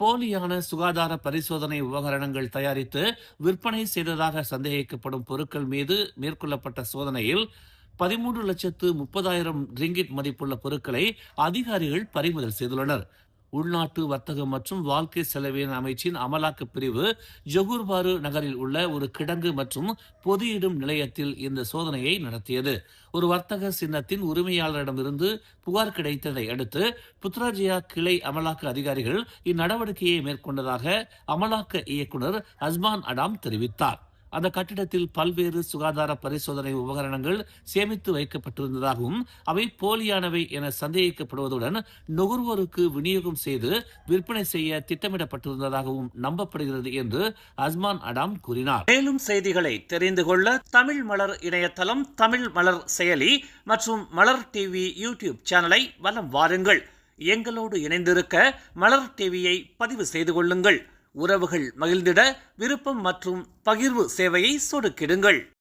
போலியான சுகாதார பரிசோதனை உபகரணங்கள் தயாரித்து விற்பனை செய்ததாக சந்தேகிக்கப்படும் பொருட்கள் மீது மேற்கொள்ளப்பட்ட சோதனையில் 13,30,000 ரிங்கிட் மதிப்புள்ள பொருட்களை அதிகாரிகள் பறிமுதல் செய்துள்ளனர். உள்நாட்டு வர்த்தகம் மற்றும் வாழ்க்கை செலவின அமைச்சின் அமலாக்கப் பிரிவு ஜொகூர் பாரு நகரில் உள்ள ஒரு கிடங்கு மற்றும் பொதியிடும் நிலையத்தில் இந்த சோதனையை நடத்தியது. ஒரு வர்த்தக சின்னத்தின் உரிமையாளரிடமிருந்து புகார் கிடைத்ததை அடுத்து புத்ராஜயா கிளை அமலாக்க அதிகாரிகள் இந்நடவடிக்கையை மேற்கொண்டதாக அமலாக்க இயக்குனர் அஸ்மான் அடாம் தெரிவித்தார். அந்த கட்டிடத்தில் பல்வேறு சுகாதார பரிசோதனை உபகரணங்கள் சேமித்து வைக்கப்பட்டிருந்ததாகவும் அவை போலியானவை என சந்தேகிக்கப்படுவதுடன் நுகர்வோருக்கு விநியோகம் செய்து விற்பனை செய்ய திட்டமிடப்பட்டிருந்ததாகவும் நம்பப்படுகிறது என்று அஸ்மான் அடாம் கூறினார். மேலும் செய்திகளை தெரிந்து கொள்ள தமிழ் மலர் இணையதளம், தமிழ் மலர் செயலி மற்றும் மலர் டிவி யூடியூப் சேனலை வலம் வாருங்கள். எங்களோடு இணைந்திருக்க மலர் டிவியை பதிவு செய்து கொள்ளுங்கள். உறவுகள் மகிழ்ந்திட விருப்பம் மற்றும் பகிர்வு சேவையை சொடுக்கிடுங்கள்.